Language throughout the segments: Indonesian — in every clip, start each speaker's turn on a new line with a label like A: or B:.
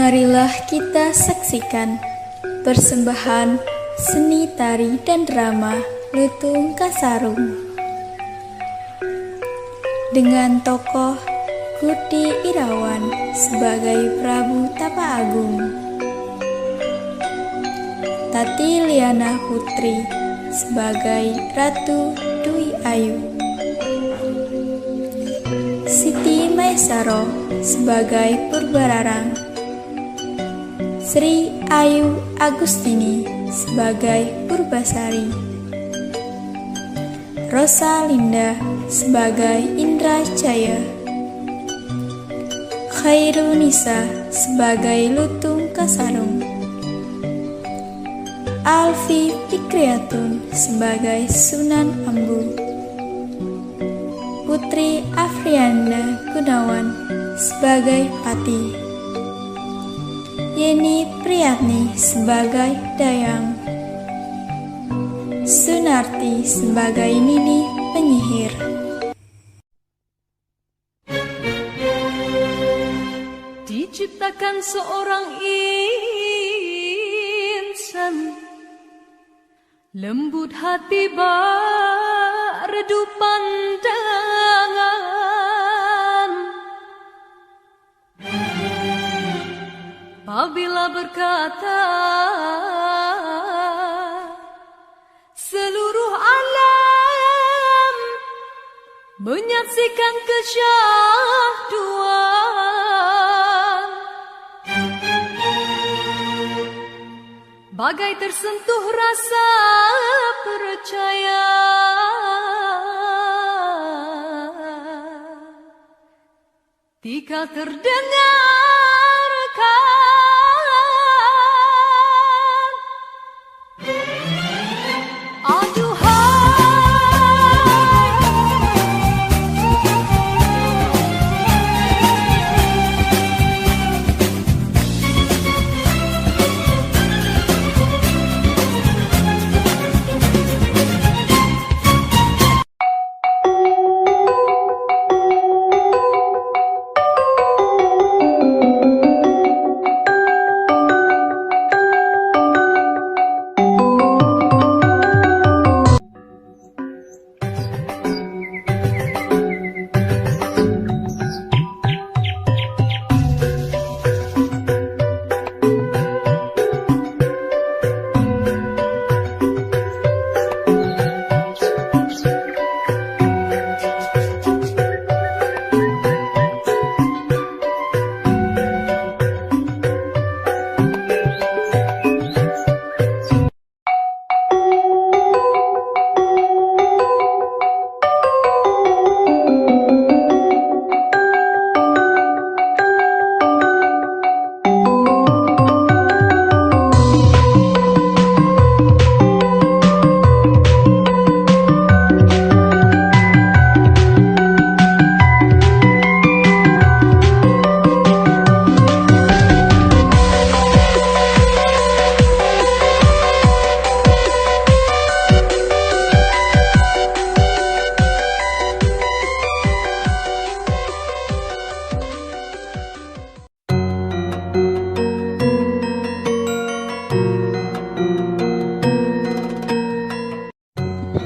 A: Marilah kita saksikan persembahan seni tari dan drama Lutung Kasarung dengan tokoh Guti Irawan sebagai Prabu Tapa Agung, Tati Liana Putri sebagai Ratu Dwi Ayu, Siti Maesaro sebagai Purbararang, Sri Ayu Agustini sebagai Purbasari, Rosalinda sebagai Indra Jaya, Khairunisa sebagai Lutung Kasarung, Alfi Fikriatun sebagai Sunan Ambu, Putri Afrianda Gunawan sebagai Pati, Yeni Priyatni sebagai Dayang, Sunarti sebagai Nini penyihir.
B: Diciptakan seorang insan, lembut hati bak redup pandangan. Apabila berkata seluruh alam menyaksikan kesyahduan, bagai tersentuh rasa percaya. Tika terdengarkan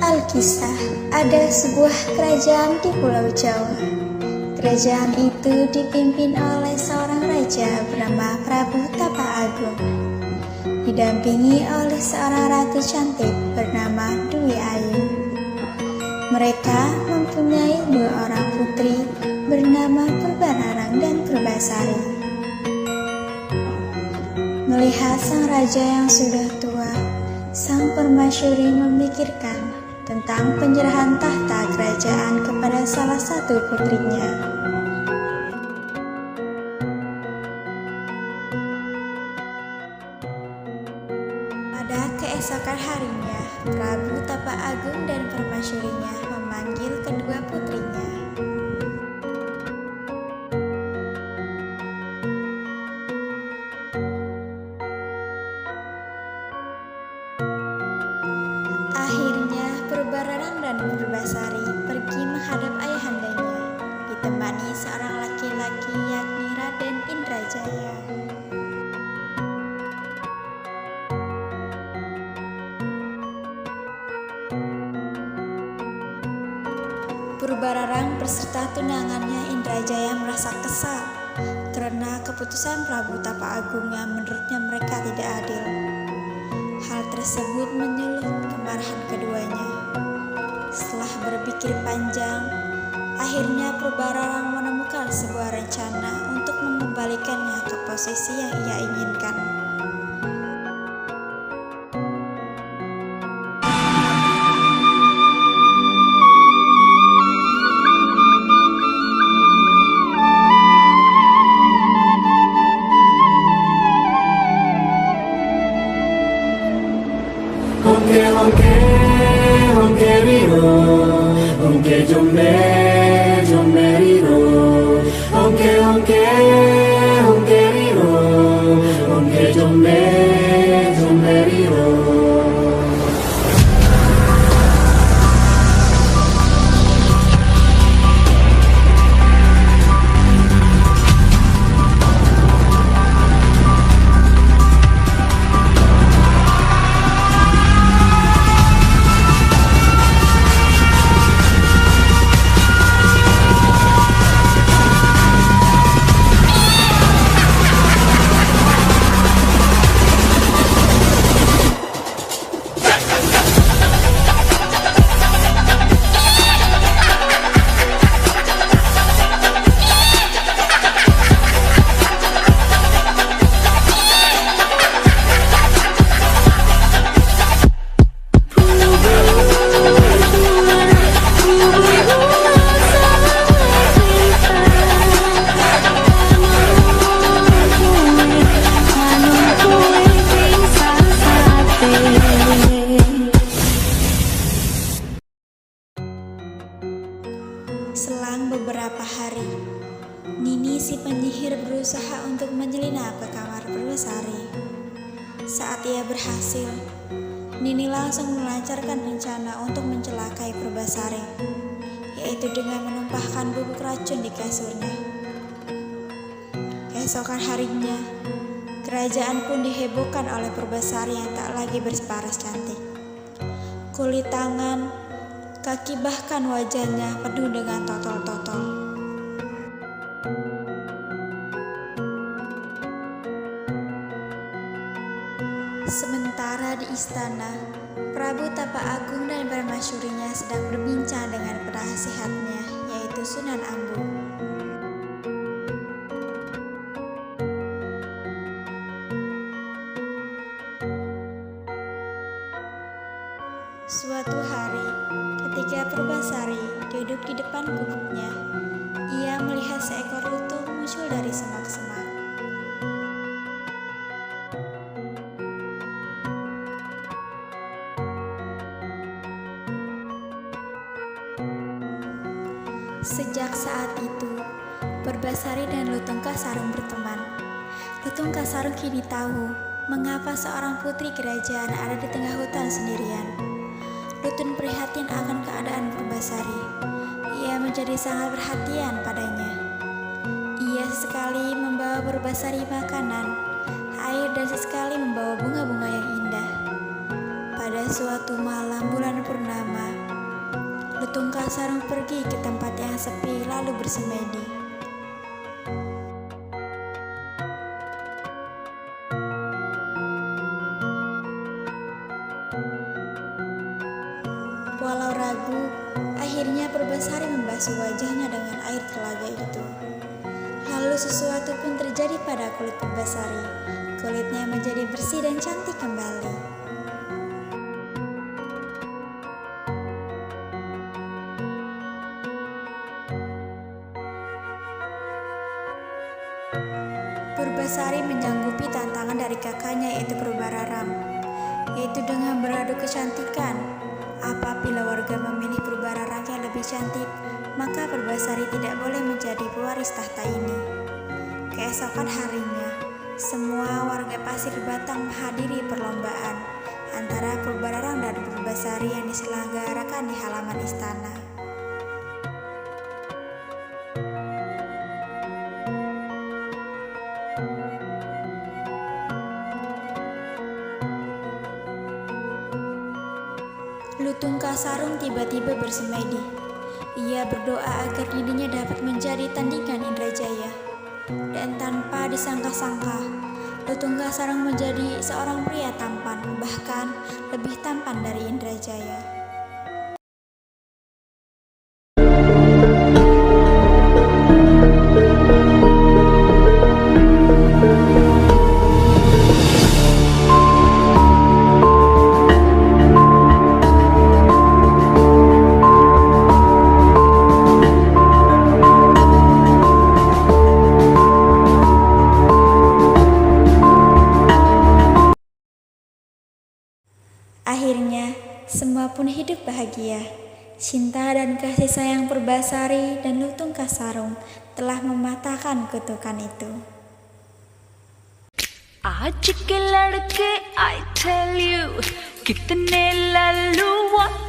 A: Alkisah, ada sebuah kerajaan di Pulau Jawa. Kerajaan itu dipimpin oleh seorang raja bernama Prabu Tapa Agung, didampingi oleh seorang ratu cantik bernama Dwi Ayu. Mereka mempunyai dua orang putri bernama Purbararang dan Purbasari. Melihat sang raja yang sudah tua, sang permasyuri memikirkan tentang penyerahan tahta kerajaan kepada salah satu putrinya. Pada keesokan harinya, Prabu Tapa Agung dan permasyurinya memanggil kedua putrinya. Akhirnya Purbararang dan Purbasari pergi menghadap ayahandanya, ditemani seorang laki-laki yakni Raden Indrajaya. Purbararang beserta tunangannya Indrajaya merasa kesal karena keputusan Prabu Tapa Agung yang menurutnya mereka tidak adil. Hal tersebut menyulut kemarahan keduanya. Setelah berpikir panjang, akhirnya Purbararang menemukan sebuah rencana untuk mengembalikannya ke posisi yang ia inginkan.
C: Honke honke honke riro, honke jombe jombe riro, honke honke honke riro, honke jombe jombe riro.
A: Selang beberapa hari, Nini si penyihir berusaha untuk menyelinap ke kamar Purbasari. Saat ia berhasil, Nini langsung melancarkan rencana untuk mencelakai Purbasari, yaitu dengan menumpahkan bubuk racun di kasurnya. Keesokan harinya, kerajaan pun dihebohkan oleh Purbasari yang tak lagi berparas cantik. Kulit tangan, kaki bahkan wajahnya penuh dengan totol-totol. Sementara di istana, Prabu Tapa Agung dan permasyurinya sedang berbincang dengan penasihatnya, yaitu Sunan Ambu. Suatu hari, ketika Purbasari duduk di depan gubuknya, ia melihat seekor lutung muncul dari semak-semak. Sejak saat itu, Purbasari dan Lutung Kasarung berteman. Lutung Kasarung kini tahu mengapa seorang putri kerajaan ada di tengah hutan sendirian. Lutung prihatin akan keadaan Purbasari. Ia menjadi sangat perhatian padanya. Ia sesekali membawa Purbasari makanan, air, dan sesekali membawa bunga-bunga yang indah. Pada suatu malam bulan purnama, Lutung Kasarung pergi ke tempat yang sepi lalu bersemedi. Walau ragu, akhirnya Purbasari membasuh wajahnya dengan air telaga itu. Lalu sesuatu pun terjadi pada kulit Purbasari. Kulitnya menjadi bersih dan cantik kembali. Purbasari menyanggupi tantangan dari kakaknya yaitu Purbararang, yaitu dengan beradu kecantikan. Apabila warga memilih Purbararang yang lebih cantik, maka Purbasari tidak boleh menjadi pewaris tahta ini. Keesokan harinya, semua warga Pasir Batang menghadiri perlombaan antara Purbararang dan Purbasari yang diselenggarakan di halaman istana. Lutung Kasarung tiba-tiba bersemedi. Ia berdoa agar dirinya dapat menjadi tandingan Indrajaya. Dan tanpa disangka-sangka, Lutung Kasarung menjadi seorang pria tampan, bahkan lebih tampan dari Indrajaya. Akhirnya, semua pun hidup bahagia. Cinta dan kasih sayang Purbasari dan Lutung Kasarung telah mematahkan kutukan itu.
B: आज के लड़के I tell you कितने लल्लू what